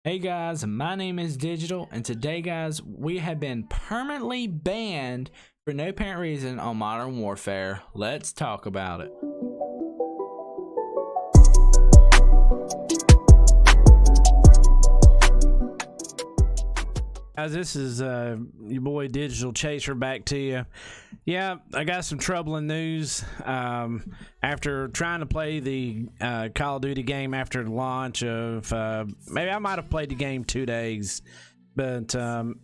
Hey guys, my name is Digital, and today, guys, we have been permanently banned for no apparent reason on Modern Warfare. Let's talk about it. Guys, this is your boy Digital Chaser back to you. Yeah, I got some troubling news. After trying to play the Call of Duty game after the launch of, maybe I might have played the game 2 days, but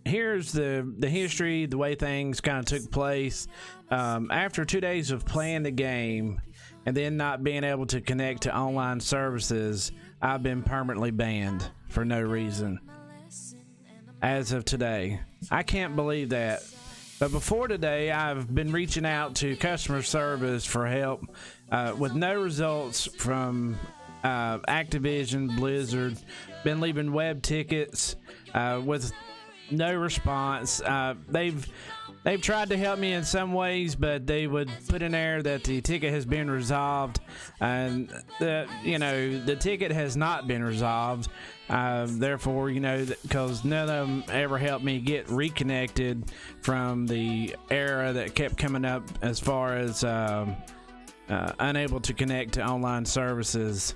here's the history, the way things kind of took place. After 2 days of playing the game and then not being able to connect to online services, I've been permanently banned for no reason. As of today, I can't believe that. But before today, I've been reaching out to customer service for help with no results from Activision, Blizzard. Been leaving web tickets with no response. They've tried to help me in some ways, but they would put in there that the ticket has been resolved, and the ticket has not been resolved. Therefore, because none of them ever helped me get reconnected from the error that kept coming up as far as unable to connect to online services.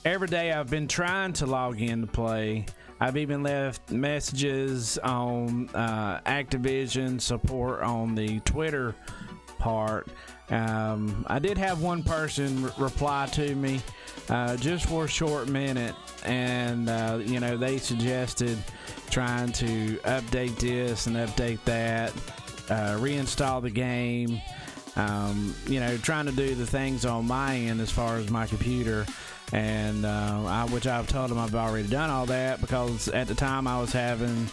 Every day I've been trying to log in to play. I've even left messages on Activision support on the Twitter part. I did have one person reply to me just for a short minute, and they suggested trying to update this and update that, reinstall the game, trying to do the things on my end as far as my computer. And which I've told them I've already done all that, because at the time I was having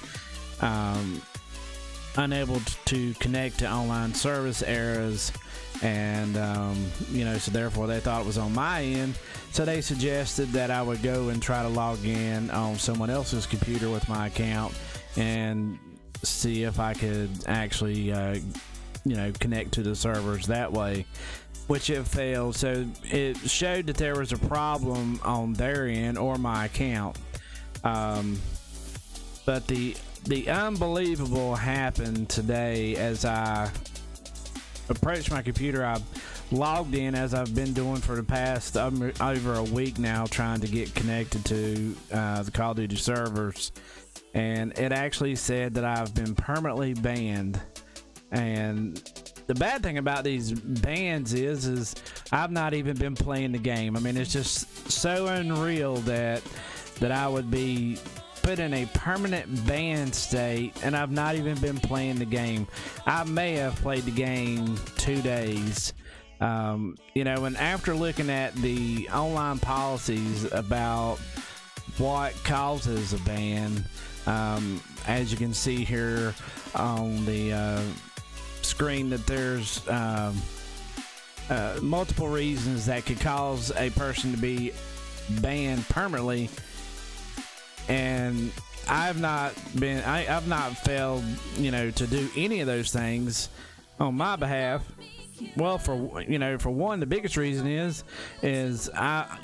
unable to connect to online service errors, and so therefore they thought it was on my end. So they suggested that I would go and try to log in on someone else's computer with my account and see if I could actually connect to the servers that way, which it failed. So it showed that there was a problem on their end or my account. But the unbelievable happened today. As I approached my computer, I logged in, as I've been doing for the past over a week now, trying to get connected to the Call of Duty servers, and it actually said that I've been permanently banned. And the bad thing about these bans is I've not even been playing the game. I mean, it's just so unreal that I would be put in a permanent ban state, and I've not even been playing the game. I may have played the game 2 days. And after looking at the online policies about what causes a ban, as you can see here on the screen, that there's multiple reasons that could cause a person to be banned permanently, and I've not failed to do any of those things on my behalf. Well, for one, the biggest reason is I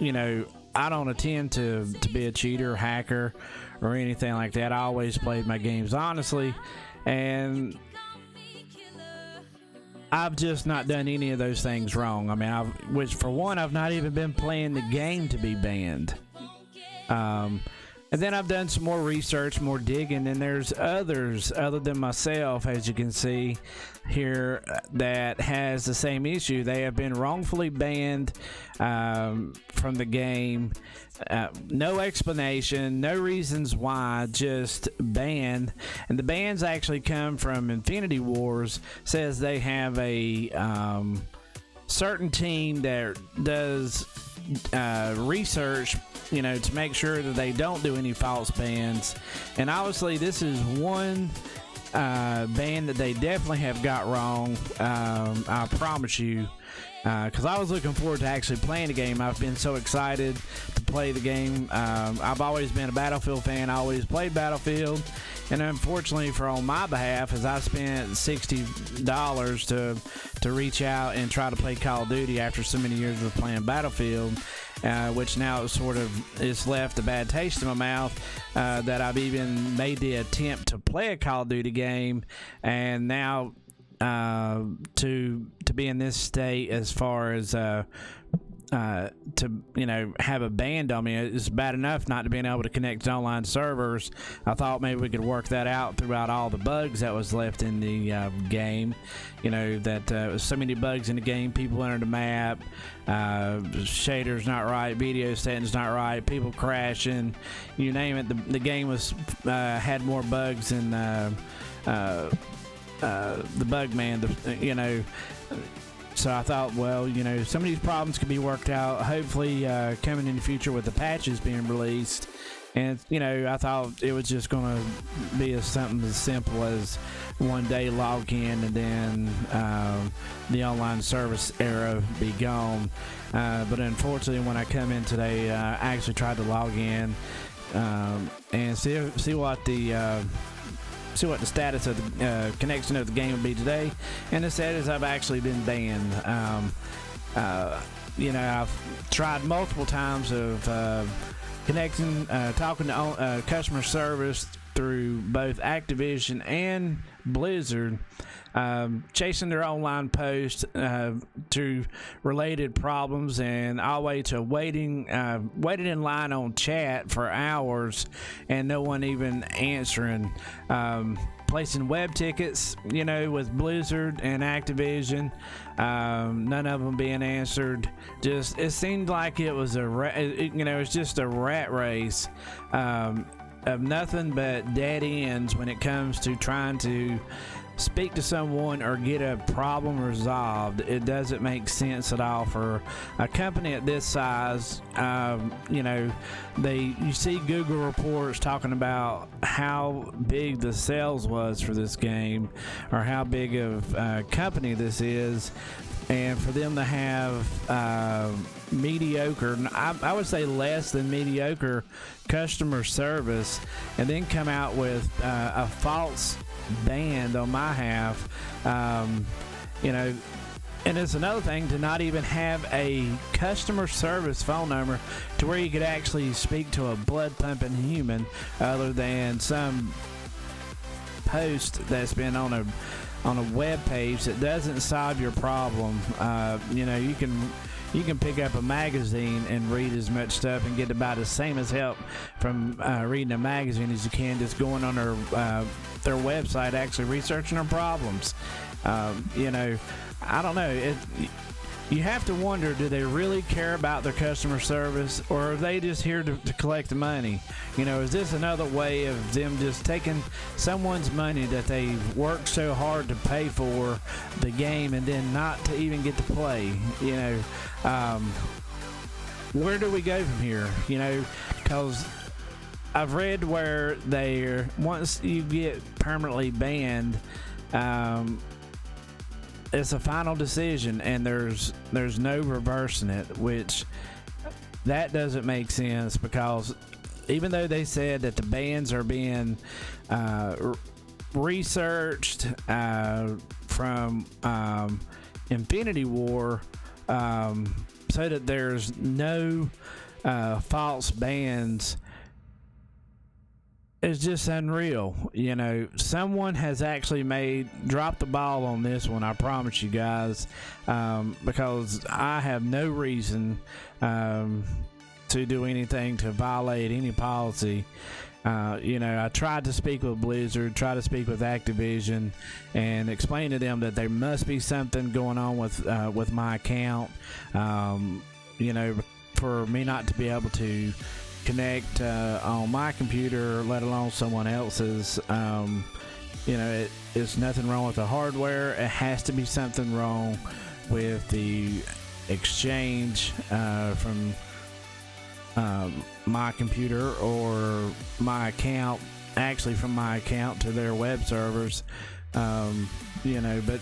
don't intend to be a cheater, hacker, or anything like that. I always played my games honestly, and I've just not done any of those things wrong. I mean, which for one, I've not even been playing the game to be banned. And then I've done some more research, more digging, and there's others other than myself, as you can see here, that has the same issue. They have been wrongfully banned from the game. No explanation, no reasons why, just banned. And the bans actually come from Infinity Wars. Says they have a certain team that does research, to make sure that they don't do any false bans. And obviously this is one ban that they definitely have got wrong. I promise you, because I was looking forward to actually playing the game. I've been so excited to play the game. I've always been a Battlefield fan. I always played Battlefield, And unfortunately for on my behalf, as I spent $60 to reach out and try to play Call of Duty after so many years of playing Battlefield, which now sort of is left a bad taste in my mouth, that I've even made the attempt to play a Call of Duty game, and now to be in this state as far as to have a ban on me. It's bad enough not to being able to connect to online servers. I thought maybe we could work that out throughout all the bugs that was left in the game. That so many bugs in the game. People enter the map, shaders not right, video settings not right, people crashing, you name it. The game was had more bugs than the bug man. So I thought, well, some of these problems could be worked out, hopefully coming in the future with the patches being released. And, I thought it was just going to be something as simple as one day log in and then the online service era be gone. But unfortunately, when I come in today, I actually tried to log in and see what the status of the connection of the game would be today, and the status I've actually been banned. I've tried multiple times of connecting, talking to customer service through both Activision and Blizzard, chasing their online posts to related problems, and all the way to waiting in line on chat for hours and no one even answering. Placing web tickets, with Blizzard and Activision, none of them being answered. Just it seemed like it was it's just a rat race of nothing but dead ends when it comes to trying to speak to someone or get a problem resolved. It doesn't make sense at all for a company at this size. You see Google reports talking about how big the sales was for this game, or how big of a company this is, and for them to have mediocre, I would say less than mediocre customer service, and then come out with a false banned on my half. And it's another thing to not even have a customer service phone number to where you could actually speak to a blood pumping human, other than some post that's been on a web page that doesn't solve your problem. You can pick up a magazine and read as much stuff and get about the same as help from reading a magazine as you can just going on their website, actually researching their problems. I don't know. You have to wonder, do they really care about their customer service, or are they just here to collect the money? Is this another way of them just taking someone's money that they've worked so hard to pay for the game and then not to even get to play? Where do we go from here? Because I've read where once you get permanently banned, it's a final decision, and there's no reversing it, which that doesn't make sense, because even though they said that the bans are being researched from Infinity War, so that there's no false bans, it's just unreal. Someone has actually dropped the ball on this one, I promise you guys, because I have no reason to do anything to violate any policy. I tried to speak with Blizzard, tried to speak with Activision, and explain to them that there must be something going on with my account, for me not to be able to connect on my computer, let alone someone else's. It's nothing wrong with the hardware. It has to be something wrong with the exchange from my computer or my account, actually from my account to their web servers. But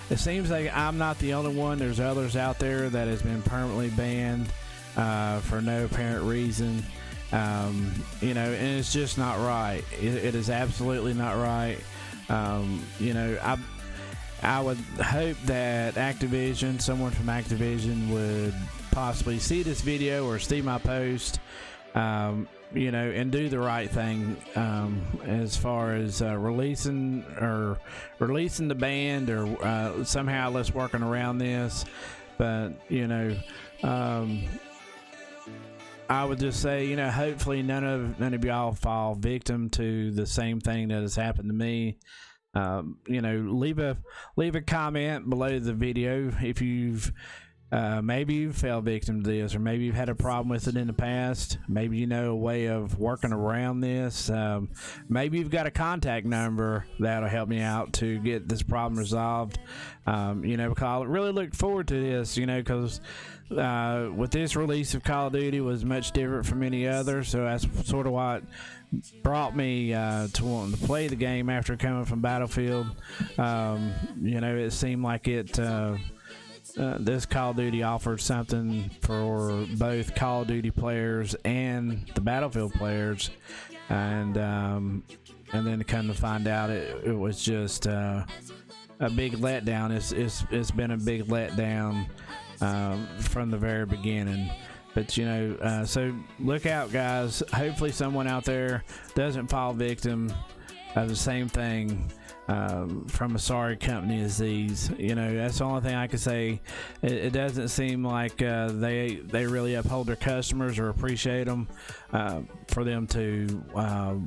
it seems like I'm not the only one. There's others out there that has been permanently banned for no apparent reason. You know, and it's just not right. It is absolutely not right. You know, I would hope that Activision, someone from Activision, would possibly see this video or see my post, you know, and do the right thing, as far as releasing the band, or somehow let's working around this. But you know, I would just say, you know, hopefully none of y'all fall victim to the same thing that has happened to me. You know, leave a comment below the video if you've maybe you fell victim to this, or maybe you've had a problem with it in the past. Maybe you know a way of working around this. Maybe you've got a contact number that'll help me out to get this problem resolved. You know, because I really look forward to this, you know, because with this release of Call of Duty was much different from any other, so that's sort of what brought me to wanting to play the game after coming from Battlefield. You know, it seemed like this Call of Duty offered something for both Call of Duty players and the Battlefield players, and then to come to find out it was just a big letdown. It's been a big letdown from the very beginning. But you know, so look out, guys. Hopefully someone out there doesn't fall victim of the same thing from a sorry company as these. You know, that's the only thing I can say. It doesn't seem like they really uphold their customers or appreciate them, for them to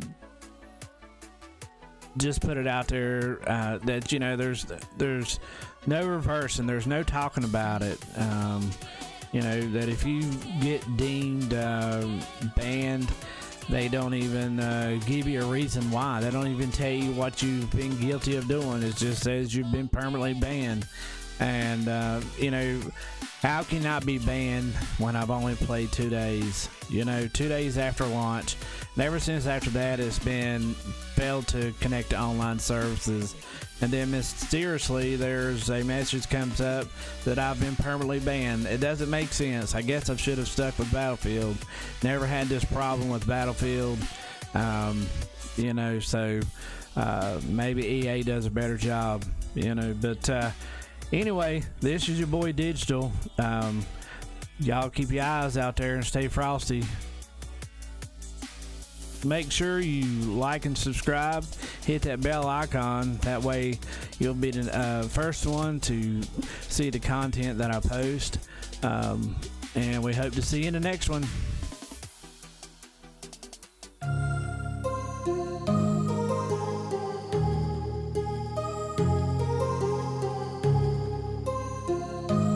just put it out there that, you know, there's no reversing, there's no talking about it. You know, that if you get deemed banned, they don't even give you a reason why. They don't even tell you what you've been guilty of doing. It just says you've been permanently banned. And, you know, how can I be banned when I've only played 2 days? You know, 2 days after launch. And ever since after that, it's been failed to connect to online services. And then mysteriously, there's a message comes up that I've been permanently banned. It doesn't make sense. I guess I should have stuck with Battlefield. Never had this problem with Battlefield. You know, so maybe EA does a better job, you know. But anyway, this is your boy Digital. Y'all keep your eyes out there and stay frosty. Make sure you like and subscribe. Hit that bell icon. That way you'll be the first one to see the content that I post. And we hope to see you in the next one.